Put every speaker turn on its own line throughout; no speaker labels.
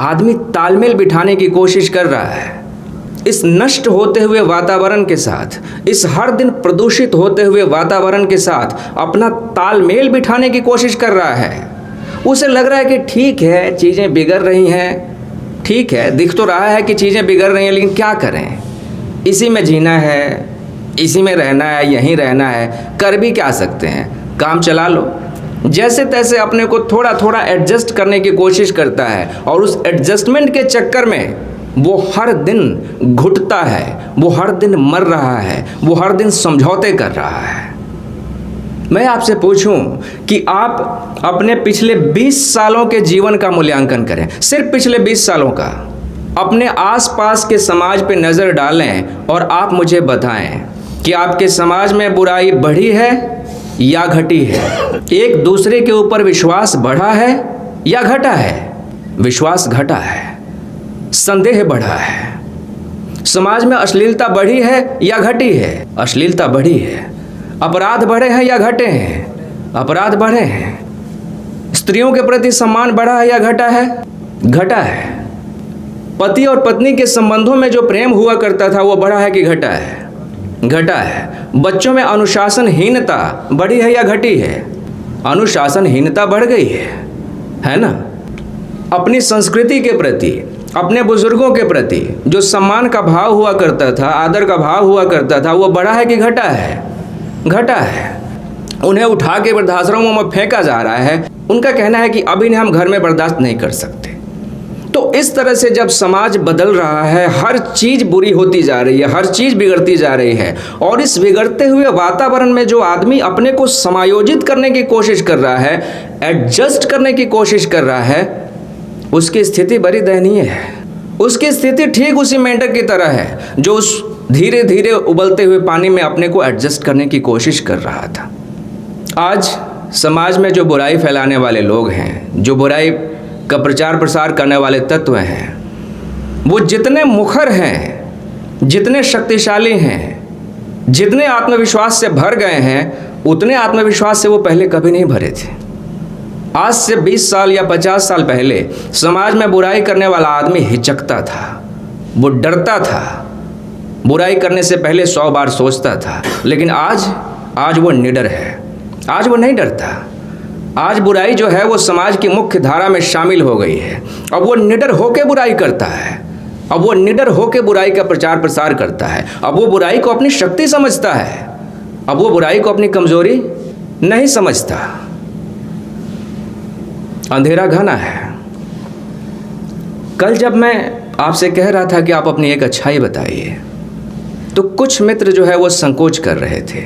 आदमी तालमेल बिठाने की कोशिश कर रहा है इस नष्ट होते हुए वातावरण के साथ, इस हर दिन प्रदूषित होते हुए वातावरण के साथ अपना तालमेल बिठाने की कोशिश कर रहा है। उसे लग रहा है कि ठीक है, चीज़ें बिगड़ रही हैं, ठीक है, दिख तो रहा है कि चीज़ें बिगड़ रही हैं, लेकिन क्या करें, इसी में जीना है, इसी में रहना है, यहीं रहना है, कर भी क्या सकते हैं, काम चला लो। जैसे तैसे अपने को थोड़ा थोड़ा एडजस्ट करने की कोशिश करता है और उस एडजस्टमेंट के चक्कर में वो हर दिन घुटता है, वो हर दिन मर रहा है, वो हर दिन समझौते कर रहा है। मैं आपसे पूछूं कि आप अपने पिछले 20 सालों के जीवन का मूल्यांकन करें, सिर्फ पिछले 20 सालों का, अपने आसपास के समाज पे नज़र डालें और आप मुझे बताएं कि आपके समाज में बुराई बढ़ी है या घटी है। एक दूसरे के ऊपर विश्वास बढ़ा है या घटा है? विश्वास घटा है, संदेह बढ़ा है। समाज में अश्लीलता बढ़ी है या घटी है? अश्लीलता बढ़ी है। अपराध बढ़े हैं या घटे हैं? अपराध बढ़े हैं। स्त्रियों के प्रति सम्मान बढ़ा है या घटा है? घटा है। पति और पत्नी के संबंधों में जो प्रेम हुआ करता था वो बढ़ा है कि घटा है? घटा है। बच्चों में अनुशासनहीनता बढ़ी है या घटी है? अनुशासनहीनता बढ़ गई है ना? अपनी संस्कृति के प्रति, अपने बुजुर्गों के प्रति जो सम्मान का भाव हुआ करता था, आदर का भाव हुआ करता था, वो बढ़ा है कि घटा है? घटा है। उन्हें उठा के वृद्धाश्रमों में फेंका जा रहा है। उनका कहना है कि अभी हम घर में बर्दाश्त नहीं कर सकते। तो इस तरह से जब समाज बदल रहा है, हर चीज़ बुरी होती जा रही है, हर चीज़ बिगड़ती जा रही है, और इस बिगड़ते हुए वातावरण में जो आदमी अपने को समायोजित करने की कोशिश कर रहा है, एडजस्ट करने की कोशिश कर रहा है, उसकी स्थिति बड़ी दयनीय है। उसकी स्थिति ठीक उसी मेंढक की तरह है जो उस धीरे धीरे उबलते हुए पानी में अपने को एडजस्ट करने की कोशिश कर रहा था। आज समाज में जो बुराई फैलाने वाले लोग हैं, जो बुराई का प्रचार प्रसार करने वाले तत्व हैं, वो जितने मुखर हैं, जितने शक्तिशाली हैं, जितने आत्मविश्वास से भर गए हैं, उतने आत्मविश्वास से वो पहले कभी नहीं भरे थे। आज से 20 साल या 50 साल पहले समाज में बुराई करने वाला आदमी हिचकता था, वो डरता था, बुराई करने से पहले 100 बार सोचता था। लेकिन आज वो निडर है, आज वो नहीं डरता। आज बुराई जो है वो समाज की मुख्य धारा में शामिल हो गई है। अब वो निडर होकर बुराई करता है, अब वो निडर होकर बुराई का प्रचार प्रसार करता है। अब वो बुराई को अपनी शक्ति समझता है, अब वो बुराई को अपनी कमजोरी नहीं समझता। अंधेरा घना है। कल जब मैं आपसे कह रहा था कि आप अपनी एक अच्छाई बताइए, तो कुछ मित्र जो है वो संकोच कर रहे थे।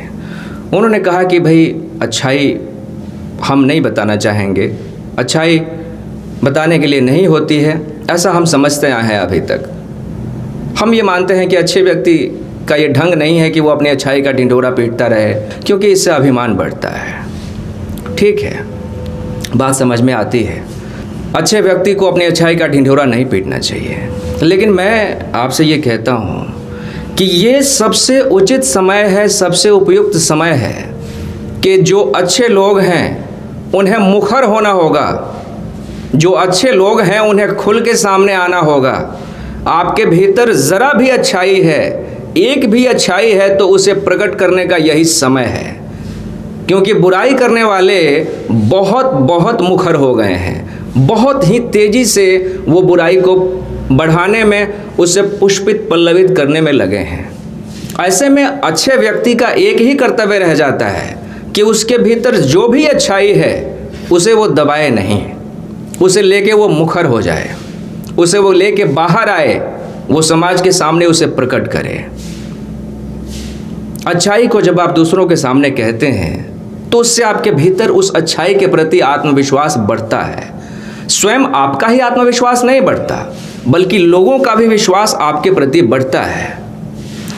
उन्होंने कहा कि भाई अच्छाई हम नहीं बताना चाहेंगे, अच्छाई बताने के लिए नहीं होती है, ऐसा हम समझते आए हैं अभी तक। हम ये मानते हैं कि अच्छे व्यक्ति का ये ढंग नहीं है कि वो अपनी अच्छाई का ढिंढोरा पीटता रहे, क्योंकि इससे अभिमान बढ़ता है। ठीक है, बात समझ में आती है। अच्छे व्यक्ति को अपनी अच्छाई का ढिंढोरा नहीं पीटना चाहिए, लेकिन मैं आपसे ये कहता हूँ कि ये सबसे उचित समय है, सबसे उपयुक्त समय है कि जो अच्छे लोग हैं उन्हें मुखर होना होगा। जो अच्छे लोग हैं उन्हें खुल के सामने आना होगा। आपके भीतर ज़रा भी अच्छाई है, एक भी अच्छाई है, तो उसे प्रकट करने का यही समय है। क्योंकि बुराई करने वाले बहुत बहुत मुखर हो गए हैं, बहुत ही तेज़ी से वो बुराई को बढ़ाने में, उसे पुष्पित पल्लवित करने में लगे हैं। ऐसे में अच्छे व्यक्ति का एक ही कर्तव्य रह जाता है कि उसके भीतर जो भी अच्छाई है उसे वो दबाए नहीं, उसे लेके वो मुखर हो जाए, उसे वो लेके बाहर आए, वो समाज के सामने उसे प्रकट करे। अच्छाई को जब आप दूसरों के सामने कहते हैं तो उससे आपके भीतर उस अच्छाई के प्रति आत्मविश्वास बढ़ता है। स्वयं आपका ही आत्मविश्वास नहीं बढ़ता, बल्कि लोगों का भी विश्वास आपके प्रति बढ़ता है।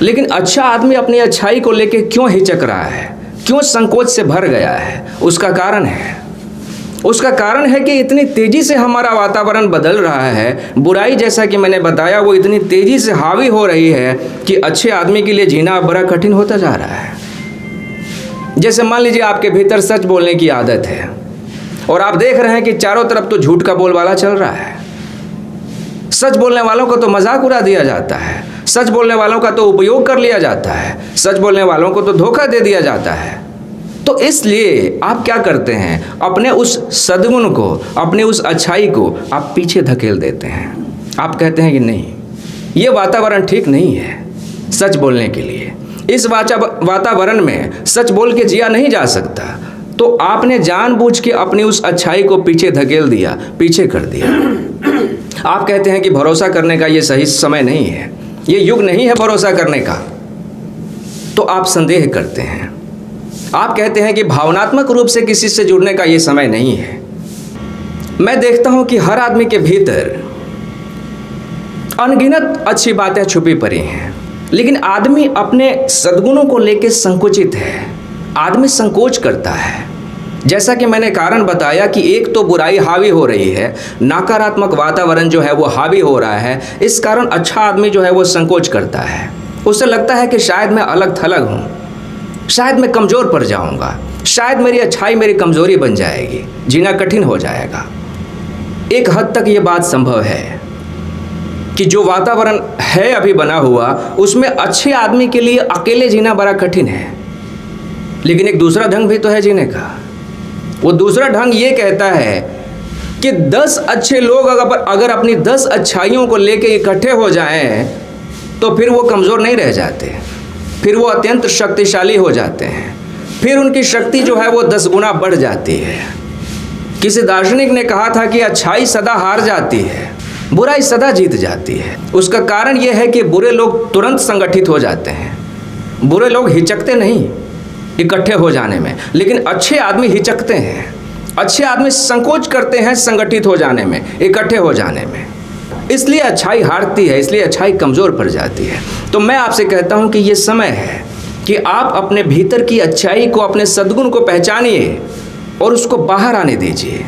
लेकिन अच्छा आदमी अपनी अच्छाई को लेके क्यों हिचक रहा है, क्यों संकोच से भर गया है? उसका कारण है कि इतनी तेजी से हमारा वातावरण बदल रहा है। बुराई, जैसा कि मैंने बताया, वो इतनी तेजी से हावी हो रही है कि अच्छे आदमी के लिए जीना बड़ा कठिन होता जा रहा है। जैसे मान लीजिए आपके भीतर सच बोलने की आदत है और आप देख रहे हैं कि चारों तरफ तो झूठ का बोलबाला चल रहा है। सच बोलने वालों का तो मजाक उड़ा दिया जाता है, सच बोलने वालों का तो उपयोग कर लिया जाता है, सच बोलने वालों को तो धोखा दे दिया जाता है। तो इसलिए आप क्या करते हैं, अपने उस सद्गुण को, अपने उस अच्छाई को आप पीछे धकेल देते हैं। आप कहते हैं कि नहीं, ये वातावरण ठीक नहीं है सच बोलने के लिए, इस वातावरण में सच बोल के जिया नहीं जा सकता। तो आपने जानबूझ के अपनी उस अच्छाई को पीछे धकेल दिया, पीछे कर दिया। आप कहते हैं कि भरोसा करने का ये सही समय नहीं है, ये युग नहीं है भरोसा करने का। तो आप संदेह करते हैं। आप कहते हैं कि भावनात्मक रूप से किसी से जुड़ने का ये समय नहीं है। मैं देखता हूं कि हर आदमी के भीतर अनगिनत अच्छी बातें छुपी पड़ी हैं, लेकिन आदमी अपने सद्गुणों को लेकर संकुचित है, आदमी संकोच करता है। जैसा कि मैंने कारण बताया कि एक तो बुराई हावी हो रही है, नकारात्मक वातावरण जो है वो हावी हो रहा है, इस कारण अच्छा आदमी जो है वो संकोच करता है। उसे लगता है कि शायद मैं अलग थलग हूँ, शायद मैं कमज़ोर पड़ जाऊँगा, शायद मेरी अच्छाई मेरी कमज़ोरी बन जाएगी, जीना कठिन हो जाएगा। एक हद तक ये बात संभव है कि जो वातावरण है अभी बना हुआ, उसमें अच्छे आदमी के लिए अकेले जीना बड़ा कठिन है। लेकिन एक दूसरा ढंग भी तो है जीने का। वो दूसरा ढंग ये कहता है कि 10 अच्छे लोग अगर अपनी 10 अच्छाइयों को लेके इकट्ठे हो जाएं, तो फिर वो कमज़ोर नहीं रह जाते, फिर वो अत्यंत शक्तिशाली हो जाते हैं, फिर उनकी शक्ति जो है वो 10 गुना बढ़ जाती है। किसी दार्शनिक ने कहा था कि अच्छाई सदा हार जाती है, बुराई सदा जीत जाती है। उसका कारण यह है कि बुरे लोग तुरंत संगठित हो जाते हैं, बुरे लोग हिचकते नहीं इकट्ठे हो जाने में, लेकिन अच्छे आदमी हिचकते हैं, अच्छे आदमी संकोच करते हैं संगठित हो जाने में, इकट्ठे हो जाने में। इसलिए अच्छाई हारती है, इसलिए अच्छाई कमज़ोर पड़ जाती है। तो मैं आपसे कहता हूं कि ये समय है कि आप अपने भीतर की अच्छाई को, अपने सद्गुण को पहचानिए और उसको बाहर आने दीजिए।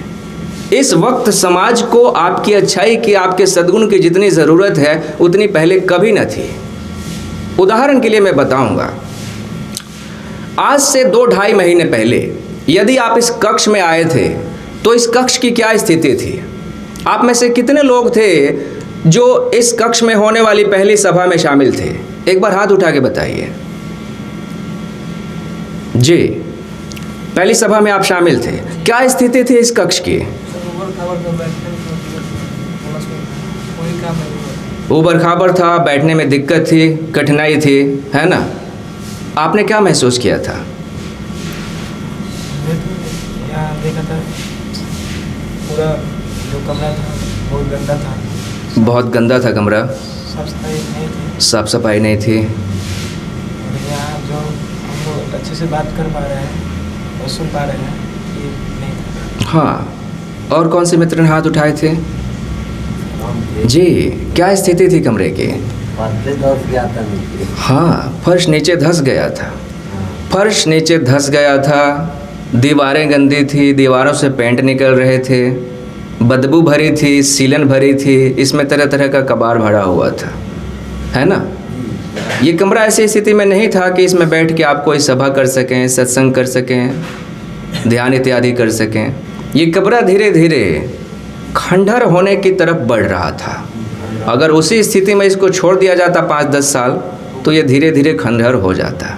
इस वक्त समाज को आपकी अच्छाई की, आपके सद्गुण की जितनी ज़रूरत है उतनी पहले कभी न थी। उदाहरण के लिए मैं बताऊंगा, आज से 2-2.5 महीने पहले यदि आप इस कक्ष में आए थे तो इस कक्ष की क्या स्थिति थी? आप में से कितने लोग थे जो इस कक्ष में होने वाली पहली सभा में शामिल थे? एक बार हाथ उठा के बताइए। जी, पहली सभा में आप शामिल थे। क्या स्थिति थी इस कक्ष की? ऊबड़ खाबड़ था, बैठने में दिक्कत थी, कठिनाई थी, है ना? आपने क्या महसूस किया था?
देखा था पूरा जो कमरा था बहुत गंदा था।
बहुत गंदा था कमरा, साफ सफाई नहीं थी।
यहाँ जो हम लोग अच्छे से बात कर पा रहे हैं और सुन पा रहे हैं ये नहीं था।
हाँ, और कौन से मित्र ने हाथ उठाए थे? जी, क्या स्थिति थी कमरे की? हाँ, फर्श नीचे धंस गया था, फर्श नीचे धंस गया था, दीवारें गंदी थी, दीवारों से पेंट निकल रहे थे, बदबू भरी थी, सीलन भरी थी, इसमें तरह तरह का कबाड़ भरा हुआ था, है ना? ये कमरा ऐसी स्थिति में नहीं था कि इसमें बैठ के आप कोई सभा कर सकें, सत्संग कर सकें, ध्यान इत्यादि कर सकें। ये कमरा धीरे धीरे खंडहर होने की तरफ बढ़ रहा था। अगर उसी स्थिति में इसको छोड़ दिया जाता 5-10 साल तो ये धीरे धीरे खंडहर हो जाता।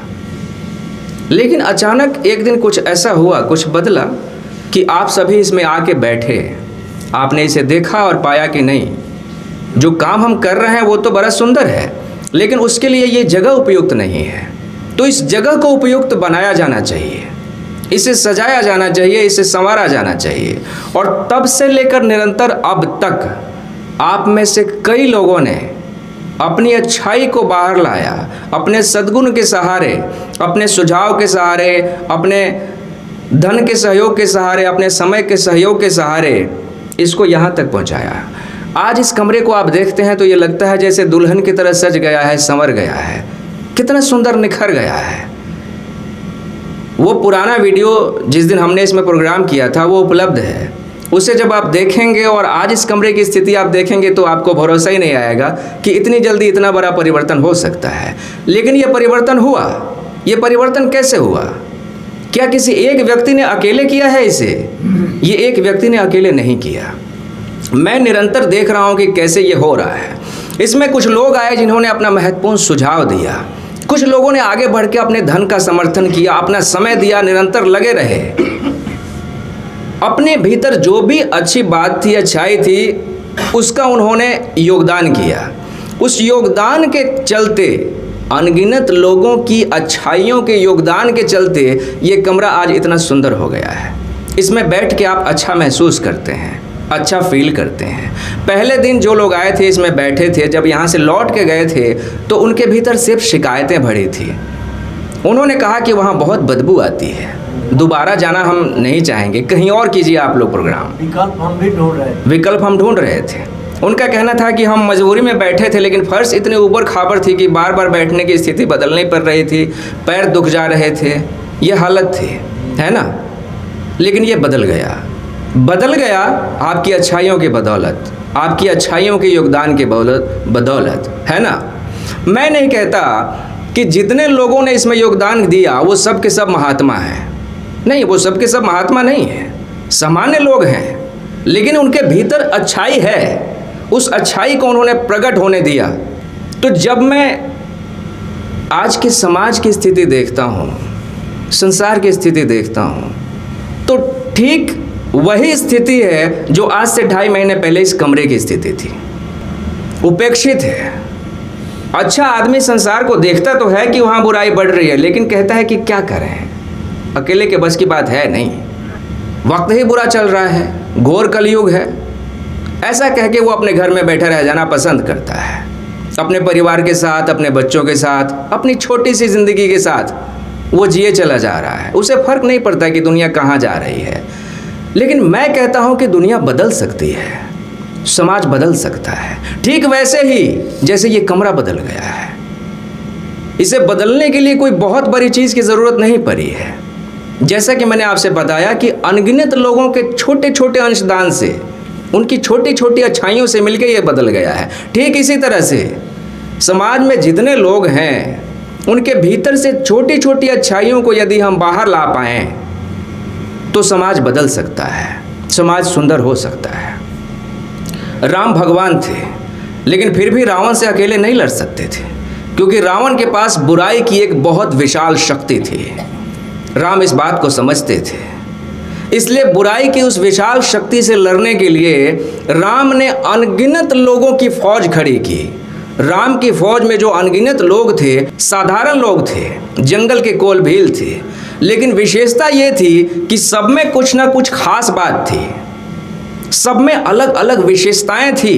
लेकिन अचानक एक दिन कुछ ऐसा हुआ, कुछ बदला कि आप सभी इसमें आके बैठे, आपने इसे देखा और पाया कि नहीं, जो काम हम कर रहे हैं वो तो बड़ा सुंदर है, लेकिन उसके लिए ये जगह उपयुक्त नहीं है। तो इस जगह को उपयुक्त बनाया जाना चाहिए, इसे सजाया जाना चाहिए, इसे संवारा जाना चाहिए। और तब से लेकर निरंतर अब तक आप में से कई लोगों ने अपनी अच्छाई को बाहर लाया, अपने सद्गुण के सहारे, अपने सुझाव के सहारे, अपने धन के सहयोग के सहारे, अपने समय के सहयोग के सहारे इसको यहाँ तक पहुँचाया। आज इस कमरे को आप देखते हैं तो ये लगता है जैसे दुल्हन की तरह सज गया है, संवर गया है, कितना सुंदर निखर गया है। वो पुराना वीडियो जिस दिन हमने इसमें प्रोग्राम किया था वो उपलब्ध है, उसे जब आप देखेंगे और आज इस कमरे की स्थिति आप देखेंगे तो आपको भरोसा ही नहीं आएगा कि इतनी जल्दी इतना बड़ा परिवर्तन हो सकता है। लेकिन ये परिवर्तन हुआ। ये परिवर्तन कैसे हुआ? क्या किसी एक व्यक्ति ने अकेले किया है इसे? ये एक व्यक्ति ने अकेले नहीं किया, मैं निरंतर देख रहा हूँ कि कैसे ये हो रहा है। इसमें कुछ लोग आए जिन्होंने अपना महत्वपूर्ण सुझाव दिया, कुछ लोगों ने आगे बढ़ के अपने धन का समर्थन किया, अपना समय दिया, निरंतर लगे रहे। अपने भीतर जो भी अच्छी बात थी, अच्छाई थी, उसका उन्होंने योगदान किया। उस योगदान के चलते, अनगिनत लोगों की अच्छाइयों के योगदान के चलते ये कमरा आज इतना सुंदर हो गया है। इसमें बैठ के आप अच्छा महसूस करते हैं, अच्छा फील करते हैं। पहले दिन जो लोग आए थे, इसमें बैठे थे, जब यहाँ से लौट के गए थे तो उनके भीतर सिर्फ शिकायतें भरी थी। उन्होंने कहा कि वहाँ बहुत बदबू आती है, दोबारा जाना हम नहीं चाहेंगे, कहीं और कीजिए आप लोग प्रोग्राम।
विकल्प हम भी ढूंढ रहे थे।
विकल्प हम ढूंढ रहे थे। उनका कहना था कि हम मजबूरी में बैठे थे, लेकिन फर्श इतने ऊबड़ खाबड़ थी कि बार बार बैठने की स्थिति बदलनी पड़ रही थी, पैर दुख जा रहे थे, ये हालत थी, है ना। लेकिन ये बदल गया आपकी अच्छाइयों की बदौलत, आपकी अच्छाइयों के योगदान के बदौलत, है ना। मैं नहीं कहता कि जितने लोगों ने इसमें योगदान दिया वो सब के सब महात्मा हैं, नहीं, वो सब के सब महात्मा नहीं हैं, सामान्य लोग हैं, लेकिन उनके भीतर अच्छाई है। उस अच्छाई को उन्होंने प्रकट होने दिया। तो जब मैं आज के समाज की स्थिति देखता हूँ, संसार की स्थिति देखता हूँ, तो ठीक वही स्थिति है जो आज से 2.5 महीने पहले इस कमरे की स्थिति थी। उपेक्षित है। अच्छा आदमी संसार को देखता तो है कि वहाँ बुराई बढ़ रही है, लेकिन कहता है कि क्या करें, अकेले के बस की बात है नहीं, वक्त ही बुरा चल रहा है, घोर कलयुग है। ऐसा कह के वो अपने घर में बैठा रह जाना पसंद करता है, अपने परिवार के साथ, अपने बच्चों के साथ, अपनी छोटी सी ज़िंदगी के साथ वो जिए चला जा रहा है। उसे फ़र्क नहीं पड़ता कि दुनिया कहाँ जा रही है। लेकिन मैं कहता हूँ कि दुनिया बदल सकती है, समाज बदल सकता है, ठीक वैसे ही जैसे ये कमरा बदल गया है। इसे बदलने के लिए कोई बहुत बड़ी चीज़ की ज़रूरत नहीं पड़ी है। जैसा कि मैंने आपसे बताया कि अनगिनत लोगों के छोटे छोटे अंशदान से, उनकी छोटी छोटी अच्छाइयों से मिलकर ये बदल गया है। ठीक इसी तरह से समाज में जितने लोग हैं, उनके भीतर से छोटी छोटी अच्छाइयों को यदि हम बाहर ला पाएँ तो समाज बदल सकता है, समाज सुंदर हो सकता है। राम भगवान थे, लेकिन फिर भी रावण से अकेले नहीं लड़ सकते थे, क्योंकि रावण के पास बुराई की एक बहुत विशाल शक्ति थी। राम इस बात को समझते थे, इसलिए बुराई की उस विशाल शक्ति से लड़ने के लिए राम ने अनगिनत लोगों की फौज खड़ी की। राम की फौज में जो अनगिनत लोग थे, साधारण लोग थे, जंगल के कोल भील थे, लेकिन विशेषता ये थी कि सब में कुछ ना कुछ खास बात थी, सब में अलग अलग विशेषताएं थी।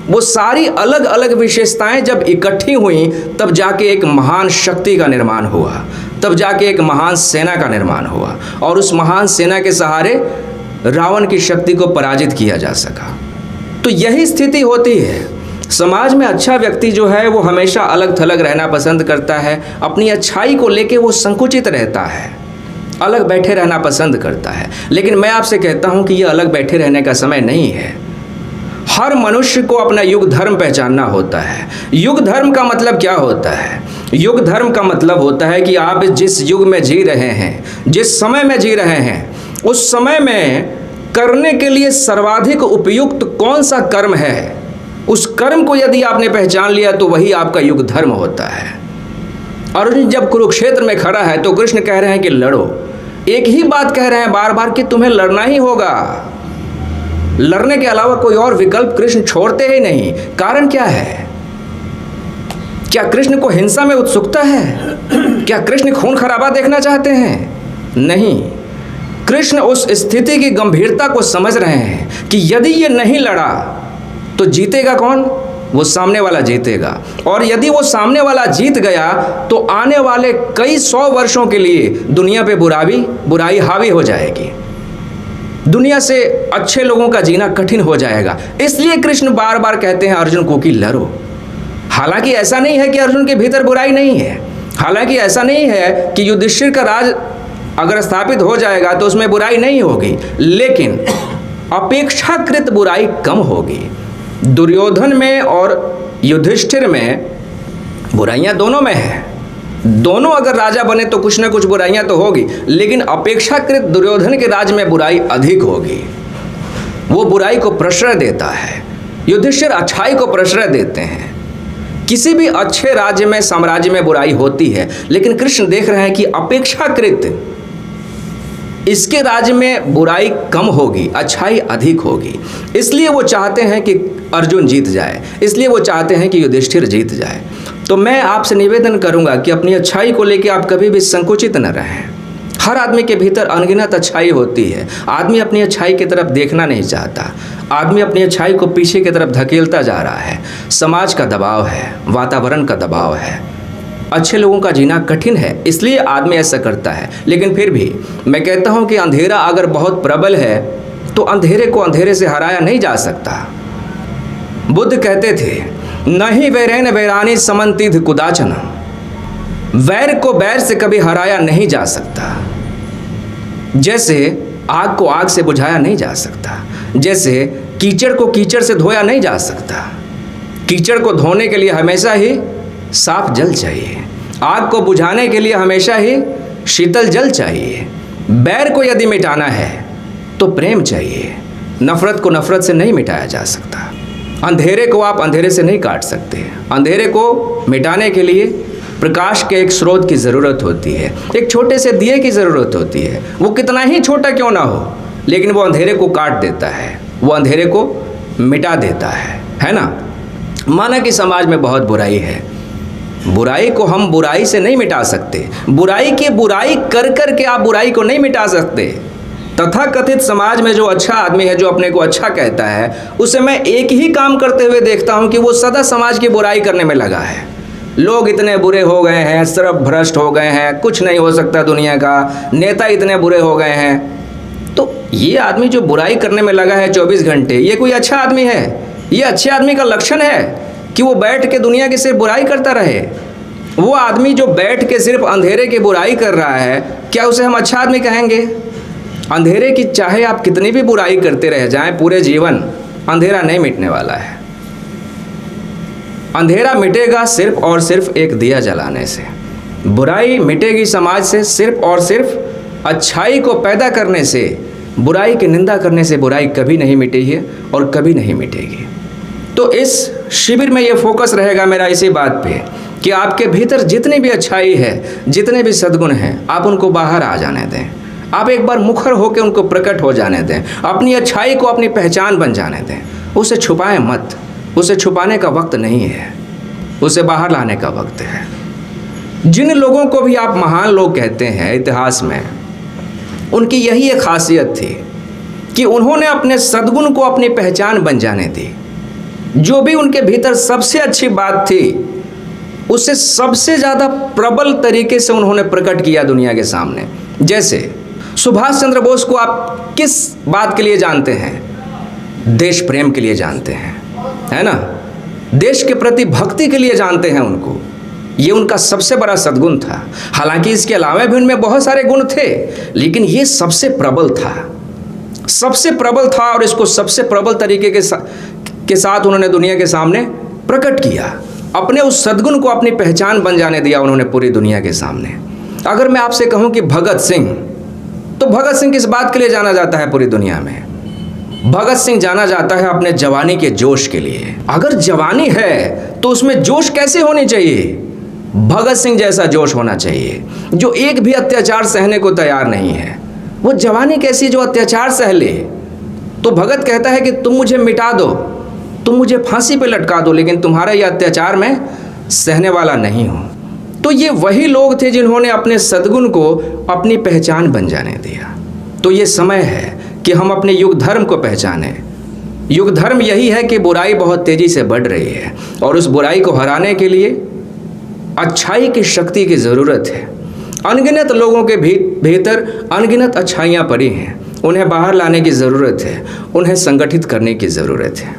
वो सारी अलग अलग विशेषताएं जब इकट्ठी हुई, तब जाके एक महान शक्ति का निर्माण हुआ, तब जाके एक महान सेना का निर्माण हुआ, और उस महान सेना के सहारे रावण की शक्ति को पराजित किया जा सका। तो यही स्थिति होती है समाज में। अच्छा व्यक्ति जो है वो हमेशा अलग थलग रहना पसंद करता है, अपनी अच्छाई को लेके वो संकुचित रहता है, अलग बैठे रहना पसंद करता है। लेकिन मैं आपसे कहता हूँ कि ये अलग बैठे रहने का समय नहीं है। हर मनुष्य को अपना युग धर्म पहचानना होता है। युग धर्म का मतलब क्या होता है? युग धर्म का मतलब होता है कि आप जिस युग में जी रहे हैं, जिस समय में जी रहे हैं, उस समय में करने के लिए सर्वाधिक उपयुक्त कौन सा कर्म है, उस कर्म को यदि आपने पहचान लिया तो वही आपका युग धर्म होता है। अर्जुन जब कुरुक्षेत्र में खड़ा है तो कृष्ण कह रहे हैं कि लड़ो। एक ही बात कह रहे हैं बार बार कि तुम्हें लड़ना ही होगा, लड़ने के अलावा कोई और विकल्प कृष्ण छोड़ते ही नहीं। कारण क्या है? क्या कृष्ण को हिंसा में उत्सुकता है? क्या कृष्ण खून खराबा देखना चाहते हैं? नहीं, कृष्ण उस स्थिति की गंभीरता को समझ रहे हैं कि यदि ये नहीं लड़ा तो जीतेगा कौन? वो सामने वाला जीतेगा, और यदि वो सामने वाला जीत गया तो आने वाले कई 100 वर्षों के लिए दुनिया पे बुराई हावी हो जाएगी, दुनिया से अच्छे लोगों का जीना कठिन हो जाएगा। इसलिए कृष्ण बार बार कहते हैं अर्जुन को कि लड़ो। हालांकि ऐसा नहीं है कि अर्जुन के भीतर बुराई नहीं है, हालांकि ऐसा नहीं है कि युधिष्ठिर का राज अगर स्थापित हो जाएगा तो उसमें बुराई नहीं होगी, लेकिन अपेक्षाकृत बुराई कम होगी। दुर्योधन में और युधिष्ठिर में बुराइयां दोनों में है, दोनों अगर राजा बने तो कुछ ना कुछ बुराइयां तो होगी, लेकिन अपेक्षाकृत दुर्योधन के राज में बुराई अधिक होगी। वो बुराई को प्रश्रय देता है। युधिष्ठिर अच्छाई को प्रश्रय देते हैं। किसी भी अच्छे राज्य में, साम्राज्य में बुराई होती है, लेकिन कृष्ण देख रहे हैं कि अपेक्षाकृत इसके राज्य में बुराई कम होगी, अच्छाई अधिक होगी। इसलिए वो चाहते हैं कि अर्जुन जीत जाए, इसलिए वो चाहते हैं कि युधिष्ठिर जीत जाए। तो मैं आपसे निवेदन करूंगा कि अपनी अच्छाई को लेकर आप कभी भी संकुचित न रहें। हर आदमी के भीतर अनगिनत अच्छाई होती है। आदमी अपनी अच्छाई की तरफ देखना नहीं चाहता। आदमी अपनी अच्छाई को पीछे की तरफ धकेलता जा रहा है। समाज का दबाव है, वातावरण का दबाव है, अच्छे लोगों का जीना कठिन है, इसलिए आदमी ऐसा करता है। लेकिन फिर भी मैं कहता हूं कि अंधेरा अगर बहुत प्रबल है तो अंधेरे को अंधेरे से हराया नहीं जा सकता। बुद्ध कहते थे, नहीं वैरेन वैरानी समन्तिध कुदाचन, वैर को बैर से कभी हराया नहीं जा सकता। जैसे आग को आग से बुझाया नहीं जा सकता, जैसे कीचड़ को कीचड़ से धोया नहीं जा सकता। कीचड़ को धोने के लिए हमेशा ही साफ जल चाहिए, आग को बुझाने के लिए हमेशा ही शीतल जल चाहिए। बैर को यदि मिटाना है तो प्रेम चाहिए। नफरत को नफरत से नहीं मिटाया जा सकता। अंधेरे को आप अंधेरे से नहीं काट सकते। अंधेरे को मिटाने के लिए प्रकाश के एक स्रोत की ज़रूरत होती है, एक छोटे से दिए की ज़रूरत होती है। वो कितना ही छोटा क्यों ना हो, लेकिन वो अंधेरे को काट देता है, वो अंधेरे को मिटा देता है ना। माना कि समाज में बहुत बुराई है, बुराई को हम बुराई से नहीं मिटा सकते। बुराई की बुराई कर कर के आप बुराई को नहीं मिटा सकते। तथाकथित समाज में जो अच्छा आदमी है, जो अपने को अच्छा कहता है, उसे मैं एक ही काम करते हुए देखता हूँ कि वो सदा समाज की बुराई करने में लगा है। लोग इतने बुरे हो गए हैं, सर्व भ्रष्ट हो गए हैं, कुछ नहीं हो सकता दुनिया का, नेता इतने बुरे हो गए हैं। तो ये आदमी जो बुराई करने में लगा है 24 घंटे, ये कोई अच्छा आदमी है? ये अच्छे आदमी का लक्षण है कि वो बैठ के दुनिया की सिर्फ बुराई करता रहे? वो आदमी जो बैठ के सिर्फ अंधेरे की बुराई कर रहा है, क्या उसे हम अच्छा आदमी कहेंगे? अंधेरे की चाहे आप कितनी भी बुराई करते रह जाएं, पूरे जीवन अंधेरा नहीं मिटने वाला है। अंधेरा मिटेगा सिर्फ और सिर्फ एक दिया जलाने से। बुराई मिटेगी समाज से सिर्फ और सिर्फ अच्छाई को पैदा करने से। बुराई की निंदा करने से बुराई कभी नहीं मिटी है और कभी नहीं मिटेगी। तो इस शिविर में ये फोकस रहेगा मेरा इसी बात पे कि आपके भीतर जितनी भी अच्छाई है, जितने भी सद्गुण हैं, आप उनको बाहर आ जाने दें। आप एक बार मुखर होकर उनको प्रकट हो जाने दें। अपनी अच्छाई को अपनी पहचान बन जाने दें। उसे छुपाएं मत। उसे छुपाने का वक्त नहीं है, उसे बाहर लाने का वक्त है। जिन लोगों को भी आप महान लोग कहते हैं इतिहास में, उनकी यही एक खासियत थी कि उन्होंने अपने सद्गुण को अपनी पहचान बन जाने दी। जो भी उनके भीतर सबसे अच्छी बात थी, उसे सबसे ज़्यादा प्रबल तरीके से उन्होंने प्रकट किया दुनिया के सामने। जैसे सुभाष चंद्र बोस को आप किस बात के लिए जानते हैं? देश प्रेम के लिए जानते हैं, है ना। देश के प्रति भक्ति के लिए जानते हैं उनको। ये उनका सबसे बड़ा सद्गुण था। हालांकि इसके अलावा भी उनमें बहुत सारे गुण थे, लेकिन ये सबसे प्रबल था, सबसे प्रबल था। और इसको सबसे प्रबल तरीके के साथ उन्होंने दुनिया के सामने प्रकट किया। अपने उस सद्गुण को अपनी पहचान बन जाने दिया उन्होंने पूरी दुनिया के सामने। अगर मैं आपसे कहूं कि भगत सिंह, तो भगत सिंह किस बात के लिए जाना जाता है पूरी दुनिया में? भगत सिंह जाना जाता है अपने जवानी के जोश के लिए। अगर जवानी है तो उसमें जोश कैसे होनी चाहिए? भगत सिंह जैसा जोश होना चाहिए, जो एक भी अत्याचार सहने को तैयार नहीं है। वो जवानी कैसी जो अत्याचार सह ले? तो भगत कहता है कि तुम मुझे मिटा दो, तुम मुझे फांसी पे लटका दो, लेकिन तुम्हारा यह अत्याचार मैं सहने वाला नहीं हूँ। तो ये वही लोग थे जिन्होंने अपने सद्गुण को अपनी पहचान बन जाने दिया। तो ये समय है कि हम अपने युग धर्म को पहचानें। युग धर्म यही है कि बुराई बहुत तेज़ी से बढ़ रही है और उस बुराई को हराने के लिए अच्छाई की शक्ति की ज़रूरत है। अनगिनत लोगों के भीतर अनगिनत अच्छाइयाँ पड़ी हैं, उन्हें बाहर लाने की ज़रूरत है, उन्हें संगठित करने की ज़रूरत है।